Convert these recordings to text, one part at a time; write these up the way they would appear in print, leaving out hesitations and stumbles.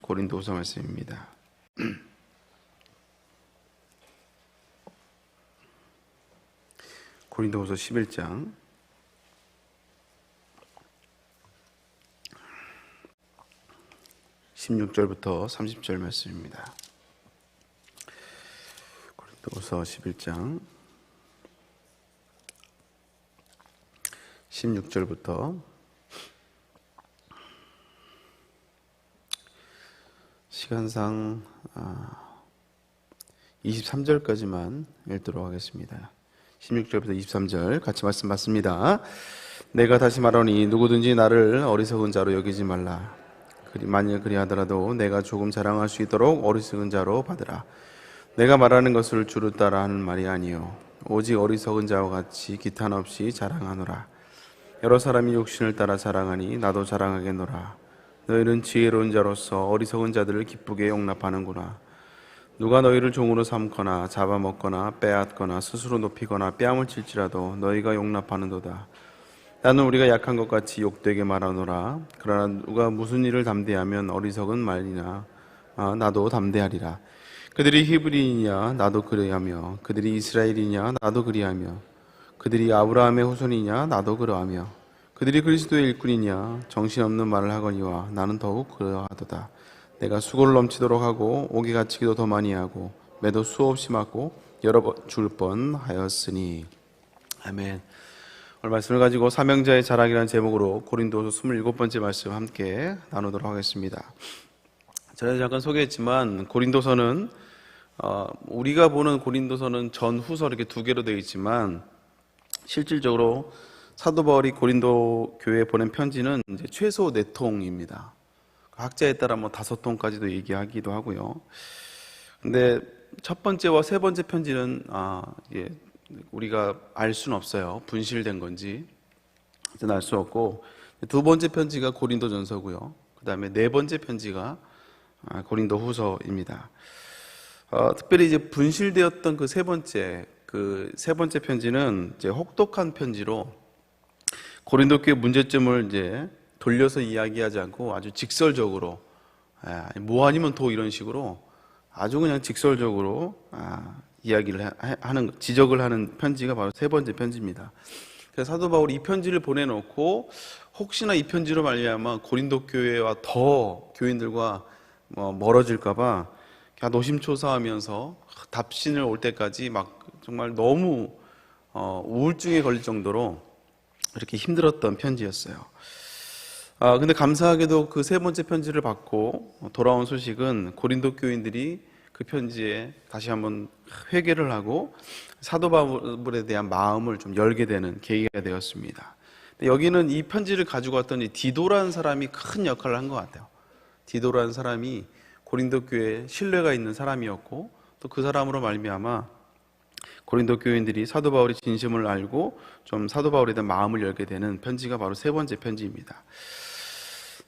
고린도후서 말씀입니다. 고린도후서 11장 16절부터 30절 말씀입니다. 고린도후서 11장 16절부터 시간상 23절까지만 읽도록 하겠습니다. 16절부터 23절 같이 말씀 받습니다. 내가 다시 말하니 누구든지 나를 어리석은 자로 여기지 말라. 만일 그리하더라도 내가 조금 자랑할 수 있도록 어리석은 자로 받으라. 내가 말하는 것을 주를 따라 하는 말이 아니요 오직 어리석은 자와 같이 기탄 없이 자랑하노라. 여러 사람이 육신을 따라 자랑하니 나도 자랑하겠노라. 너희는 지혜로운 자로서 어리석은 자들을 기쁘게 용납하는구나. 누가 너희를 종으로 삼거나 잡아먹거나 빼앗거나 스스로 높이거나 뺨을 칠지라도 너희가 용납하는도다. 나는 우리가 약한 것 같이 욕되게 말하노라. 그러나 누가 무슨 일을 담대하면 어리석은 말이나 나도 담대하리라. 그들이 히브리이냐 나도 그리하며 그들이 이스라엘이냐 나도 그리하며 그들이 아브라함의 후손이냐 나도 그러하며 그들이 그리스도의 일꾼이냐 정신없는 말을 하거니와 나는 더욱 그러하도다. 내가 수고를 넘치도록 하고 옥에 갇히기도 더 많이 하고 매도 수없이 맞고 여러 번 죽을 뻔하였으니. 아멘. 오늘 말씀을 가지고 사명자의 자랑이라는 제목으로 고린도서 27번째 말씀 함께 나누도록 하겠습니다. 전에 잠깐 소개했지만 고린도서는 우리가 보는 고린도서는 전후서 이렇게 두 개로 되어 있지만 실질적으로 사도 바울이 고린도 교회에 보낸 편지는 이제 최소 4통입니다. 학자에 따라 5통까지도 얘기하기도 하고요. 근데 첫 번째와 세 번째 편지는 우리가 알 수는 없어요. 분실된 건지 알 수 없고, 두 번째 편지가 고린도전서고요. 그 다음에 네 번째 편지가 고린도후서입니다. 특별히 이제 분실되었던 그 세 번째 편지는 이제 혹독한 편지로 고린도 교회 문제점을 이제 돌려서 이야기하지 않고 아주 직설적으로 뭐 아니면 도 이런 식으로 아주 그냥 직설적으로 이야기를 하는 지적을 하는 편지가 바로 세 번째 편지입니다. 그래서 사도 바울이 이 편지를 보내놓고 혹시나 이 편지로 말미암아 고린도 교회와 더 교인들과 멀어질까봐 노심초사하면서 답신을 올 때까지 막 정말 너무 우울증에 걸릴 정도로 이렇게 힘들었던 편지였어요. 근데 감사하게도 그 세 번째 편지를 받고 돌아온 소식은 고린도 교인들이 그 편지에 다시 한번 회개를 하고 사도 바울에 대한 마음을 좀 열게 되는 계기가 되었습니다. 여기는 이 편지를 가지고 왔던 이 디도라는 사람이 큰 역할을 한 것 같아요. 디도라는 사람이 고린도 교회에 신뢰가 있는 사람이었고 또 그 사람으로 말미암아 고린도 교인들이 사도 바울의 진심을 알고 좀 사도 바울에 대한 마음을 열게 되는 편지가 바로 세 번째 편지입니다.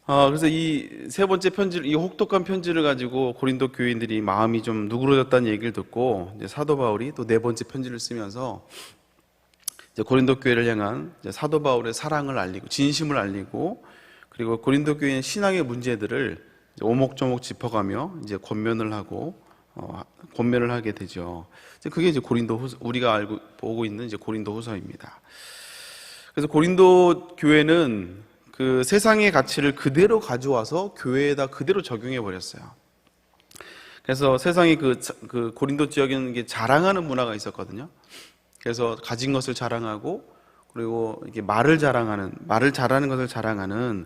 그래서 이 세 번째 편지를, 이 혹독한 편지를 가지고 고린도 교인들이 마음이 좀 누그러졌다는 얘기를 듣고 이제 사도 바울이 또 네 번째 편지를 쓰면서 이제 고린도 교회를 향한 이제 사도 바울의 사랑을 알리고 진심을 알리고 그리고 고린도 교회의 신앙의 문제들을 오목조목 짚어가며 이제 권면을 하게 되죠. 그게 이제 고린도후서, 우리가 알고 보고 있는 이제 고린도후서입니다. 그래서 고린도 교회는 그 세상의 가치를 그대로 가져와서 교회에다 그대로 적용해 버렸어요. 그래서 세상이 그 고린도 지역에는 이게 자랑하는 문화가 있었거든요. 그래서 가진 것을 자랑하고 그리고 이게 말을 잘하는 것을 자랑하는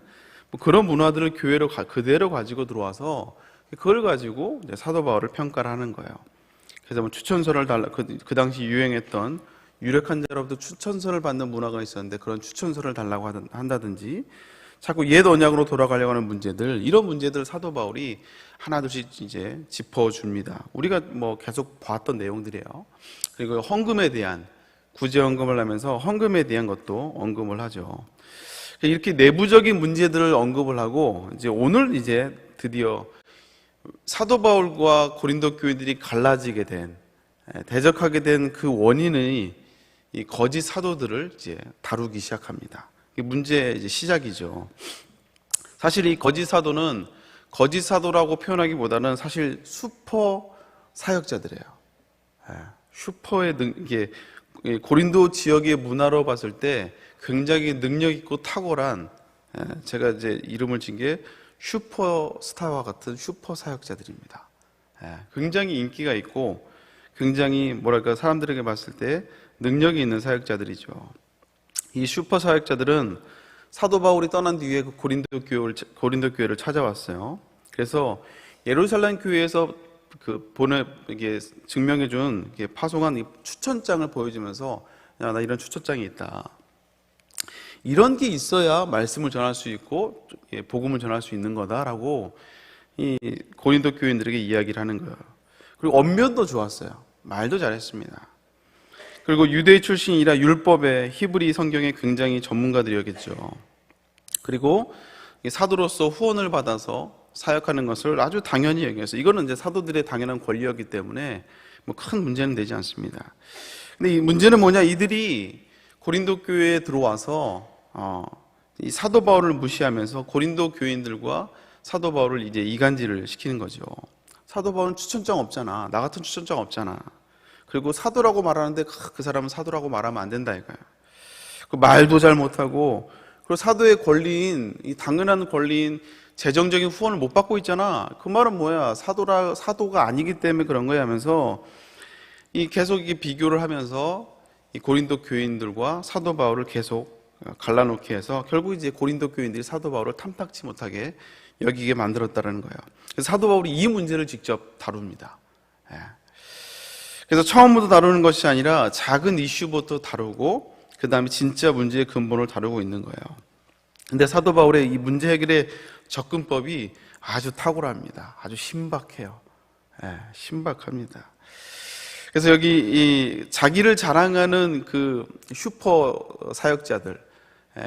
그런 문화들을 교회로 그대로 가지고 들어와서 그걸 가지고 이제 사도 바울을 평가를 하는 거예요. 그래서 추천서를 그 당시 유행했던 유력한 자로부터 추천서를 받는 문화가 있었는데 그런 추천서를 달라고 한다든지 자꾸 옛 언약으로 돌아가려고 하는 문제들, 이런 문제들을 사도 바울이 하나둘씩 이제 짚어줍니다. 우리가 계속 봤던 내용들이에요. 그리고 헌금에 대한 구제 헌금을 하면서 헌금에 대한 것도 언급을 하죠. 이렇게 내부적인 문제들을 언급을 하고 이제 오늘 이제 드디어 사도 바울과 고린도 교인들이 갈라지게 된, 대적하게 된 그 원인이 이 거짓 사도들을 이제 다루기 시작합니다. 이게 문제의 이제 시작이죠. 사실 이 거짓 사도는 거짓 사도라고 표현하기보다는 사실 슈퍼 사역자들이에요. 슈퍼의 이게 고린도 지역의 문화로 봤을 때 굉장히 능력 있고 탁월한, 제가 이제 이름을 진 게 슈퍼스타와 같은 슈퍼 사역자들입니다. 굉장히 인기가 있고 굉장히 뭐랄까 사람들에게 봤을 때 능력이 있는 사역자들이죠. 이 슈퍼 사역자들은 사도 바울이 떠난 뒤에 그 고린도 교회를 찾아왔어요. 그래서 예루살렘 교회에서 이게 증명해준, 파송한 이 추천장을 보여주면서, 야, 나 이런 추천장이 있다. 이런 게 있어야 말씀을 전할 수 있고, 복음을 전할 수 있는 거다라고 이 고린도 교인들에게 이야기를 하는 거예요. 그리고 언변도 좋았어요. 말도 잘했습니다. 그리고 유대 출신이라 율법에, 히브리 성경에 굉장히 전문가들이었겠죠. 그리고 사도로서 후원을 받아서 사역하는 것을 아주 당연히 여겨서, 이거는 이제 사도들의 당연한 권리였기 때문에 뭐 큰 문제는 되지 않습니다. 근데 이 문제는 뭐냐? 이들이 고린도 교회에 들어와서 이 사도 바울을 무시하면서 고린도 교인들과 사도 바울을 이제 이간질을 시키는 거죠. 사도 바울은 추천장 없잖아. 나 같은 추천장 없잖아. 그리고 사도라고 말하는데 그 사람은 사도라고 말하면 안 된다 이거야. 그 말도 잘 못하고, 그리고 사도의 권리인, 이 당연한 권리인 재정적인 후원을 못 받고 있잖아. 그 말은 뭐야? 사도가 아니기 때문에 그런 거야 하면서 계속 비교를 하면서 이 고린도 교인들과 사도 바울을 계속 갈라놓게 해서 결국 이제 고린도 교인들이 사도 바울을 탐탁치 못하게 여기게 만들었다는 거예요. 그래서 사도 바울이 이 문제를 직접 다룹니다. 그래서 처음부터 다루는 것이 아니라 작은 이슈부터 다루고 그 다음에 진짜 문제의 근본을 다루고 있는 거예요. 근데 사도 바울의 이 문제 해결의 접근법이 아주 탁월합니다. 아주 신박해요. 신박합니다. 그래서 여기 자기를 자랑하는 그 슈퍼 사역자들,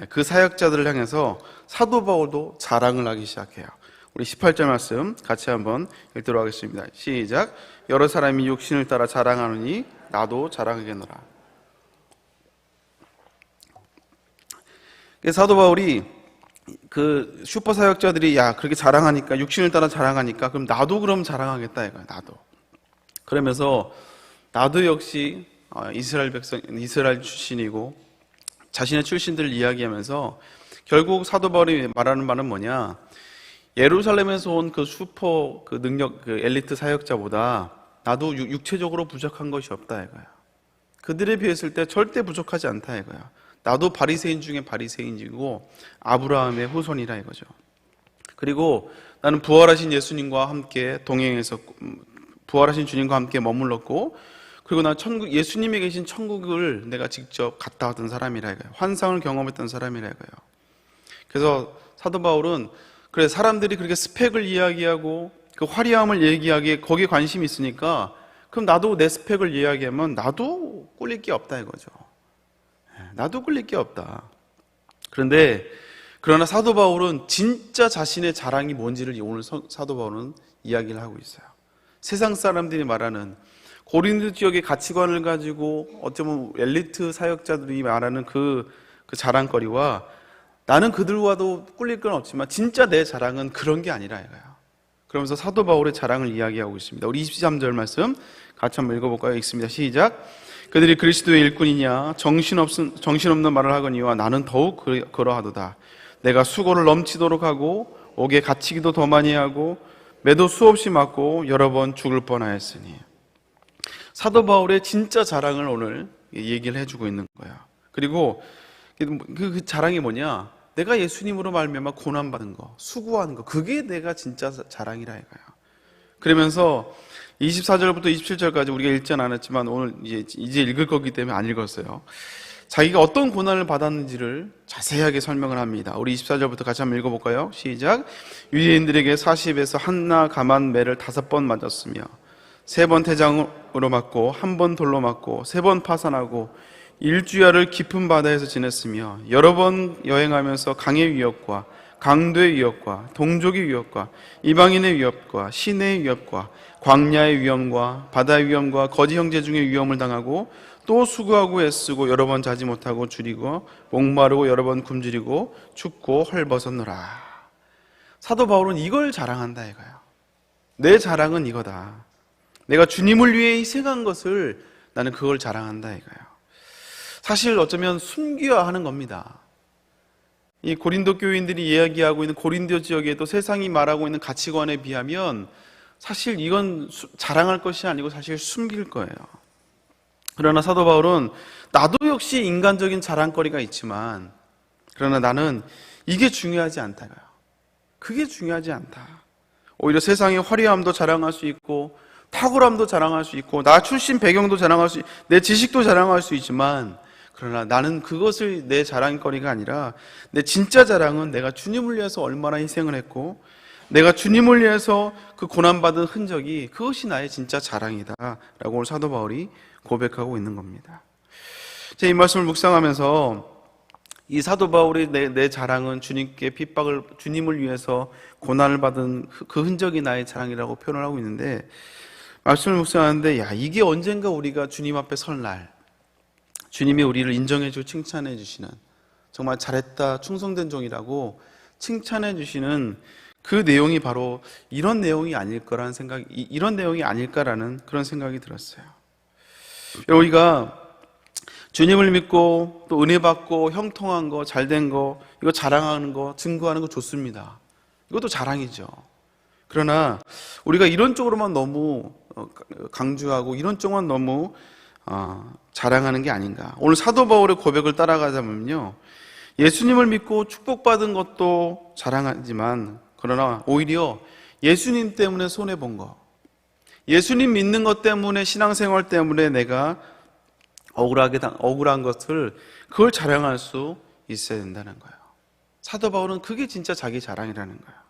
그 사역자들을 향해서 사도 바울도 자랑을 하기 시작해요. 우리 18절 말씀 같이 한번 읽도록 하겠습니다. 시작. 여러 사람이 육신을 따라 자랑하느니 나도 자랑하겠노라. 사도 바울이 그 슈퍼 사역자들이 그렇게 자랑하니까, 육신을 따라 자랑하니까 그럼 나도 그럼 자랑하겠다 이거야. 나도. 그러면서 나도 역시 이스라엘 출신이고 자신의 출신들을 이야기하면서 결국 사도 바울이 말하는 바는 뭐냐? 예루살렘에서 온 그 슈퍼 능력 엘리트 사역자보다 나도 육체적으로 부족한 것이 없다 이거야. 그들에 비했을 때 절대 부족하지 않다 이거야. 나도 바리새인 중에 바리새인이고 아브라함의 후손이라 이거죠. 그리고 나는 부활하신 예수님과 함께 동행해서 부활하신 주님과 함께 머물렀고, 그리고 난 예수님이 계신 천국을 내가 직접 갔다 왔던 사람이라 이거예요. 환상을 경험했던 사람이라 이거예요. 그래서 사도 바울은 그래, 사람들이 그렇게 스펙을 이야기하고 그 화려함을 얘기하기에 거기에 관심이 있으니까 그럼 나도 내 스펙을 이야기하면 나도 꿀릴 게 없다 이거죠. 나도 꿀릴 게 없다. 그러나 사도 바울은 진짜 자신의 자랑이 뭔지를 오늘 사도 바울은 이야기를 하고 있어요. 세상 사람들이 말하는 고린도 지역의 가치관을 가지고 어쩌면 엘리트 사역자들이 말하는 그 자랑거리와 나는 그들과도 꿀릴 건 없지만 진짜 내 자랑은 그런 게 아니라 이거예요. 그러면서 사도 바울의 자랑을 이야기하고 있습니다. 우리 23절 말씀 같이 한번 읽어볼까요? 읽습니다. 시작. 그들이 그리스도의 일꾼이냐 정신없는 말을 하거니와 나는 더욱 그러하도다. 내가 수고를 넘치도록 하고 옥에 갇히기도 더 많이 하고 매도 수없이 맞고 여러 번 죽을 뻔하였으니. 사도 바울의 진짜 자랑을 오늘 얘기를 해주고 있는 거야. 그리고 그 자랑이 뭐냐? 내가 예수님으로 말미암아 고난받은 거, 수고하는 거, 그게 내가 진짜 자랑이라 이거야. 그러면서 24절부터 27절까지 우리가 읽지 않았지만 오늘 이제 읽을 거기 때문에 안 읽었어요. 자기가 어떤 고난을 받았는지를 자세하게 설명을 합니다. 우리 24절부터 같이 한번 읽어볼까요? 시작. 유대인들에게 40에서 한나 가만 매를 5번 맞았으며 3번 태장으로 맞고 1번 돌로 맞고 3번 파산하고 일주야를 깊은 바다에서 지냈으며 여러 번 여행하면서 강의 위협과 강도의 위협과 동족의 위협과 이방인의 위협과 시내의 위협과 광야의 위험과 바다의 위험과 거지 형제 중의 위험을 당하고 또 수고하고 애쓰고 여러 번 자지 못하고 줄이고 목마르고 여러 번 굶주리고 춥고 헐벗었노라. 사도 바울은 이걸 자랑한다 이거예요. 내 자랑은 이거다. 내가 주님을 위해 희생한 것을 나는 그걸 자랑한다 이거예요. 사실 어쩌면 숨겨야 하는 겁니다. 이 고린도 교인들이 이야기하고 있는 고린도 지역에도 세상이 말하고 있는 가치관에 비하면 사실 이건 자랑할 것이 아니고 사실 숨길 거예요. 그러나 사도 바울은 나도 역시 인간적인 자랑거리가 있지만 그러나 나는 이게 중요하지 않다고요. 그게 중요하지 않다. 오히려 세상의 화려함도 자랑할 수 있고 탁월함도 자랑할 수 있고 나 출신 배경도 자랑할 수 있고 내 지식도 자랑할 수 있지만 그러나 나는 그것을 내 자랑거리가 아니라 내 진짜 자랑은 내가 주님을 위해서 얼마나 희생을 했고 내가 주님을 위해서 그 고난받은 흔적이 그것이 나의 진짜 자랑이다 라고 오늘 사도 바울이 고백하고 있는 겁니다. 제가 이 말씀을 묵상하면서 이 사도 바울의 내 자랑은 주님께 핍박을 주님을 위해서 고난을 받은 그 흔적이 나의 자랑이라고 표현을 하고 있는데 말씀을 묵상하는데 야 이게 언젠가 우리가 주님 앞에 설 날 주님이 우리를 인정해 주고 칭찬해 주시는 정말 잘했다 충성된 종이라고 칭찬해 주시는 그 내용이 바로 이런 내용이 아닐 거라는 생각이 이런 내용이 아닐까라는 그런 생각이 들었어요. 우리가 주님을 믿고 또 은혜 받고 형통한 거, 잘된 거, 이거 자랑하는 거, 증거하는 거 좋습니다. 이것도 자랑이죠. 그러나 우리가 이런 쪽으로만 너무 강조하고 이런 쪽만 너무 자랑하는 게 아닌가. 오늘 사도 바울의 고백을 따라가자면요. 예수님을 믿고 축복받은 것도 자랑하지만 그러나 오히려 예수님 때문에 손해본 거, 예수님 믿는 것 때문에 신앙생활 때문에 내가 억울한 것을 그걸 자랑할 수 있어야 된다는 거예요. 사도 바울은 그게 진짜 자기 자랑이라는 거예요.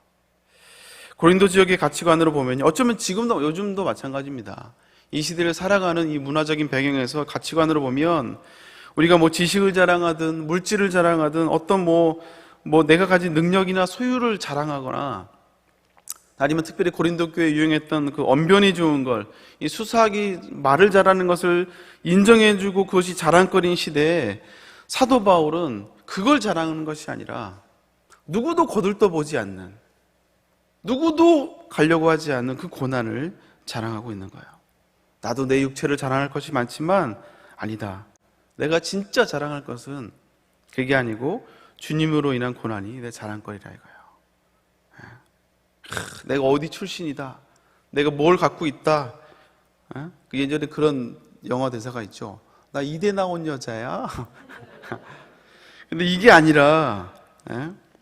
고린도 지역의 가치관으로 보면 어쩌면 지금도 요즘도 마찬가지입니다. 이 시대를 살아가는 이 문화적인 배경에서 가치관으로 보면 우리가 뭐 지식을 자랑하든 물질을 자랑하든 어떤 뭐 내가 가진 능력이나 소유를 자랑하거나 아니면 특별히 고린도 교회에 유행했던 그 언변이 좋은 걸, 이 수사하기 말을 잘하는 것을 인정해주고 그것이 자랑거리인 시대에 사도 바울은 그걸 자랑하는 것이 아니라 누구도 거들떠보지 않는, 누구도 가려고 하지 않는 그 고난을 자랑하고 있는 거예요. 나도 내 육체를 자랑할 것이 많지만 아니다. 내가 진짜 자랑할 것은 그게 아니고 주님으로 인한 고난이 내 자랑거리라 이거예요. 내가 어디 출신이다. 내가 뭘 갖고 있다. 그 예전에 그런 영화 대사가 있죠. 나 이대 나온 여자야. 근데 이게 아니라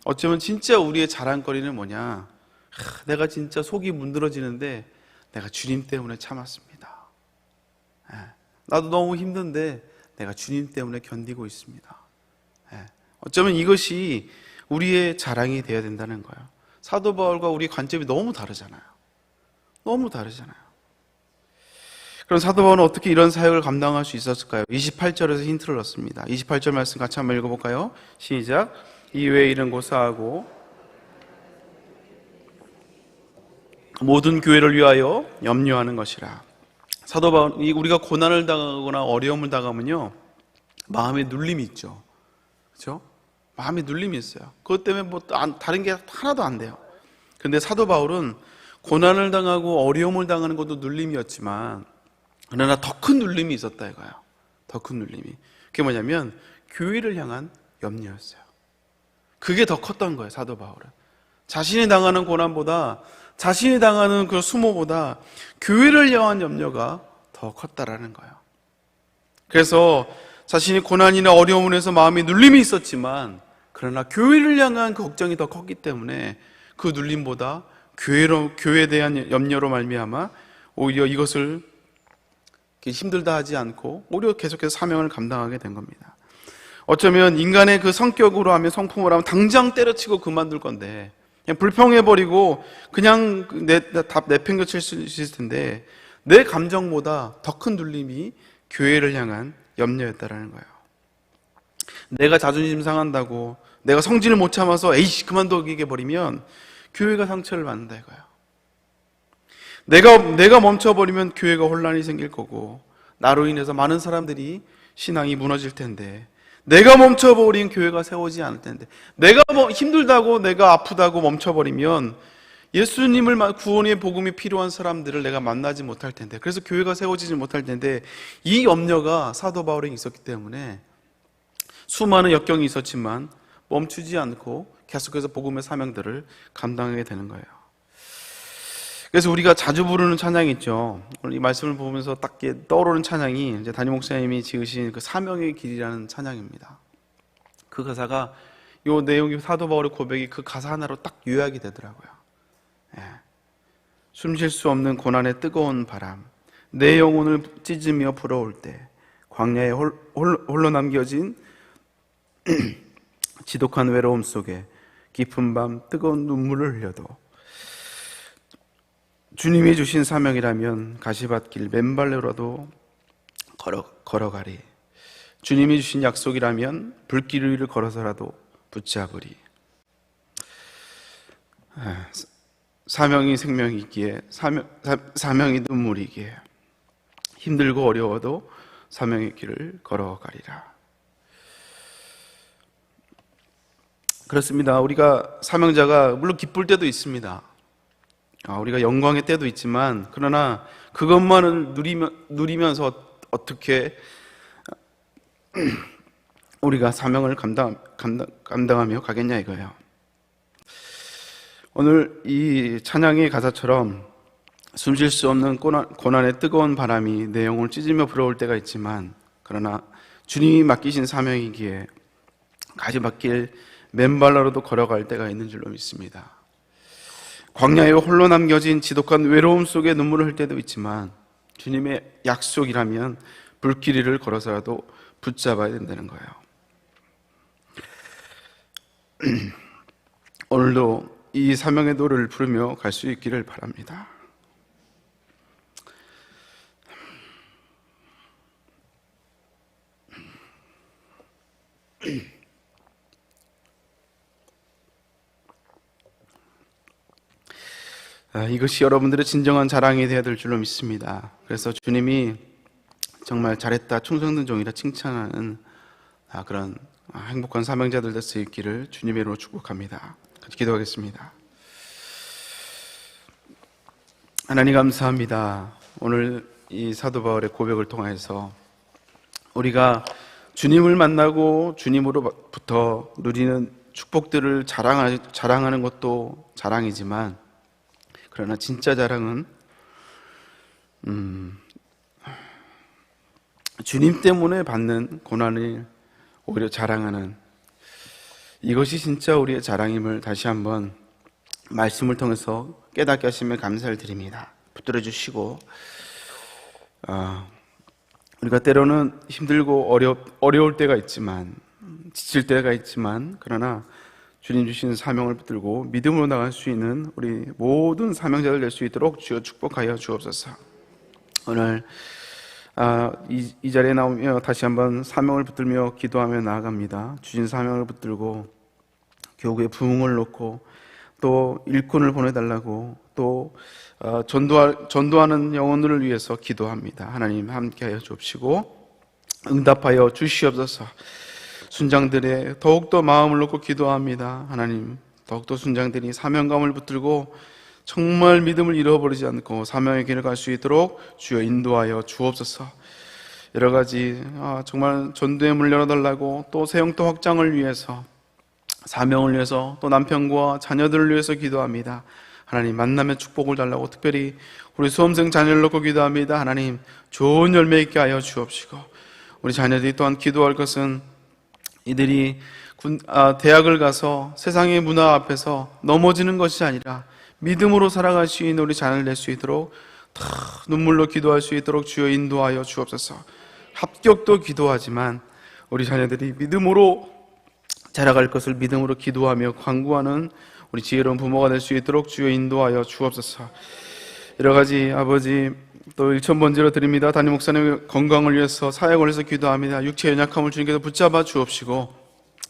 어쩌면 진짜 우리의 자랑거리는 뭐냐. 내가 진짜 속이 문드러지는데 내가 주님 때문에 참았습니다. 나도 너무 힘든데 내가 주님 때문에 견디고 있습니다. 어쩌면 이것이 우리의 자랑이 되어야 된다는 거예요. 사도 바울과 우리 관점이 너무 다르잖아요. 너무 다르잖아요. 그럼 사도 바울은 어떻게 이런 사역을 감당할 수 있었을까요? 28절에서 힌트를 얻습니다. 28절 말씀 같이 한번 읽어볼까요? 시작. 이외에 이런 고사하고 모든 교회를 위하여 염려하는 것이라. 사도 바울, 우리가 고난을 당하거나 어려움을 당하면요, 마음에 눌림이 있죠. 그렇죠? 마음에 눌림이 있어요. 그것 때문에 다른 게 하나도 안 돼요. 근데 사도 바울은 고난을 당하고 어려움을 당하는 것도 눌림이었지만 그러나 더 큰 눌림이 있었다 이거예요. 더 큰 눌림이. 그게 뭐냐면 교회를 향한 염려였어요. 그게 더 컸던 거예요. 사도 바울은. 자신이 당하는 고난보다 자신이 당하는 그 수모보다 교회를 향한 염려가 더 컸다라는 거예요. 그래서 자신이 고난이나 어려움을 해서 마음에 눌림이 있었지만 그러나 교회를 향한 그 걱정이 더 컸기 때문에 그 눌림보다 교회에 대한 염려로 말미암아 오히려 이것을 힘들다 하지 않고 오히려 계속해서 사명을 감당하게 된 겁니다. 어쩌면 인간의 그 성격으로 하면 성품으로 하면 당장 때려치고 그만둘 건데 그냥 불평해버리고 그냥 내팽겨칠 수 있을 텐데 내 감정보다 더 큰 눌림이 교회를 향한 염려였다라는 거예요. 내가 자존심 상한다고 내가 성질을 못 참아서 에이씨 그만두게 버리면 교회가 상처를 받는다 이거예요. 내가 멈춰버리면 교회가 혼란이 생길 거고 나로 인해서 많은 사람들이 신앙이 무너질 텐데 내가 멈춰버린 교회가 세워지지 않을 텐데, 내가 힘들다고 내가 아프다고 멈춰버리면 예수님을 구원의 복음이 필요한 사람들을 내가 만나지 못할 텐데, 그래서 교회가 세워지지 못할 텐데, 이 염려가 사도 바울에게 있었기 때문에 수많은 역경이 있었지만 멈추지 않고 계속해서 복음의 사명들을 감당하게 되는 거예요. 그래서 우리가 자주 부르는 찬양이 있죠. 오늘 이 말씀을 보면서 딱 떠오르는 찬양이 이제 담임 목사님이 지으신 그 사명의 길이라는 찬양입니다. 그 가사가 요 내용이 사도 바울의 고백이 그 가사 하나로 딱 요약이 되더라고요. 예. 숨 쉴 수 없는 고난의 뜨거운 바람, 내 영혼을 찢으며 불어올 때, 광야에 홀로 남겨진 지독한 외로움 속에 깊은 밤 뜨거운 눈물을 흘려도 주님이 주신 사명이라면 가시밭길 맨발로라도 걸어가리. 주님이 주신 약속이라면 불길 위를 걸어서라도 붙잡으리. 사명이 생명이기에, 사명이 눈물이기에 힘들고 어려워도 사명의 길을 걸어가리라. 그렇습니다. 우리가 사명자가 물론 기쁠 때도 있습니다. 우리가 영광의 때도 있지만, 그러나 그것만을 누리면서 어떻게 우리가 사명을 감당하며 가겠냐 이거예요. 오늘 이 찬양의 가사처럼 숨쉴 수 없는 고난의 뜨거운 바람이 내 영혼을 찢으며 불어올 때가 있지만, 그러나 주님이 맡기신 사명이기에 가시밭길 맨발로라도 걸어갈 때가 있는 줄로 믿습니다. 광야에 홀로 남겨진 지독한 외로움 속에 눈물을 흘릴 때도 있지만, 주님의 약속이라면 불길 위를 걸어서라도 붙잡아야 된다는 거예요. 오늘도 이 사명의 노래를 부르며 갈 수 있기를 바랍니다. 이것이 여러분들의 진정한 자랑이 되어야 될 줄로 믿습니다. 그래서 주님이 정말 잘했다, 충성된 종이라 칭찬하는 그런 행복한 사명자들 될 수 있기를 주님의 이름으로 축복합니다. 같이 기도하겠습니다. 하나님 감사합니다. 오늘 이 사도 바울의 고백을 통해서 우리가 주님을 만나고 주님으로부터 누리는 축복들을 자랑하는 것도 자랑이지만, 그러나 진짜 자랑은 주님 때문에 받는 고난을 오히려 자랑하는, 이것이 진짜 우리의 자랑임을 다시 한번 말씀을 통해서 깨닫게 하시면 감사를 드립니다. 붙들어 주시고, 우리가 때로는 힘들고 어려울 때가 있지만, 지칠 때가 있지만, 그러나 주님 주신 사명을 붙들고 믿음으로 나갈 수 있는 우리 모든 사명자들 될 수 있도록 주여 축복하여 주옵소서. 오늘 이 자리에 나오며 다시 한번 사명을 붙들며 기도하며 나아갑니다. 주신 사명을 붙들고 교구에 부흥을 놓고, 또 일꾼을 보내달라고, 또 전도하는 영혼들을 위해서 기도합니다. 하나님 함께하여 주옵시고 응답하여 주시옵소서. 순장들의 더욱더 마음을 놓고 기도합니다. 하나님, 더욱더 순장들이 사명감을 붙들고 정말 믿음을 잃어버리지 않고 사명의 길을 갈 수 있도록 주여 인도하여 주옵소서. 여러 가지 정말 전도의 문을 열어달라고, 또 새영토 확장을 위해서, 사명을 위해서, 또 남편과 자녀들을 위해서 기도합니다. 하나님 만남의 축복을 달라고 특별히 우리 수험생 자녀를 놓고 기도합니다. 하나님 좋은 열매 있게 하여 주옵시고, 우리 자녀들이 또한 기도할 것은 이들이 대학을 가서 세상의 문화 앞에서 넘어지는 것이 아니라 믿음으로 살아갈 수 있는 우리 자녀를 낼 수 있도록, 다 눈물로 기도할 수 있도록 주여 인도하여 주옵소서. 합격도 기도하지만 우리 자녀들이 믿음으로 자라갈 것을 믿음으로 기도하며 간구하는 우리 지혜로운 부모가 될 수 있도록 주여 인도하여 주옵소서. 여러 가지 아버지, 또 일천번제로 드립니다. 담임 목사님의 건강을 위해서, 사역을 위해서 기도합니다. 육체의 연약함을 주님께서 붙잡아 주옵시고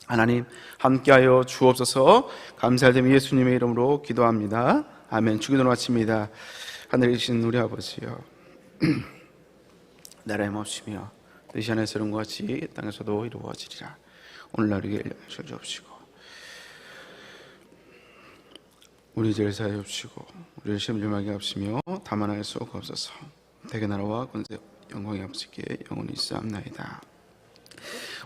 하나님 함께하여 주옵소서. 감사드리며 예수님의 이름으로 기도합니다. 아멘. 주기도를 마칩니다. 하늘에 계신 우리 아버지여, 나라의 몹시며 뜻이 하늘에서 이룬 것 같이 땅에서도 이루어지리라. 오늘날 우리에게 일하셔 주옵시고 우리 죄를 사하여 주옵시고 우리를 시험에 들게 하옵시며 다만 할 수 없옵소서. 대개 나라와 권세 영광이 아버지께 영원히 있사옵나이다.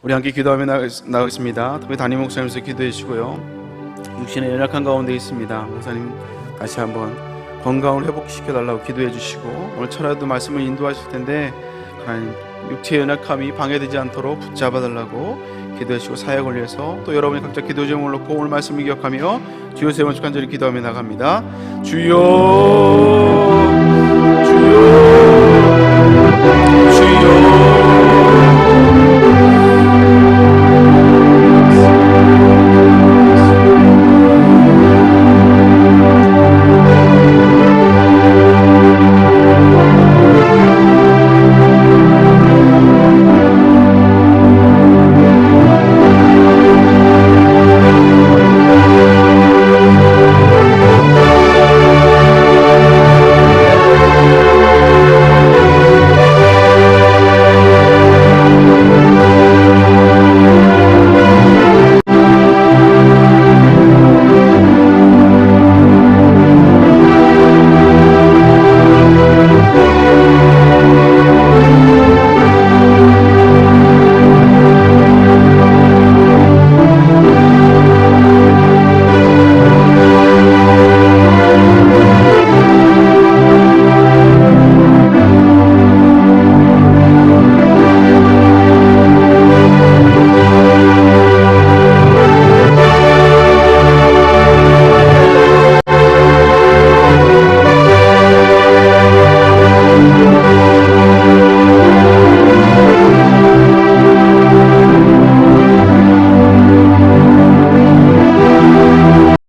우리 함께 기도하며 나가겠습니다. 특별히 담임 목사님께서 기도해 주시고요. 육신의 연약한 가운데 있습니다. 목사님 다시 한번 건강을 회복시켜 달라고 기도해 주시고 오늘 철야도 말씀을 인도하실 텐데 하나님 육체의 연약함이 방해되지 않도록 붙잡아 달라고 기도해 주시고 사역을 위해서 또 여러분이 각자 기도 제목을 놓고 오늘 말씀을 기억하며 주여 세 번 축한 절을 기도하며 나갑니다. 주여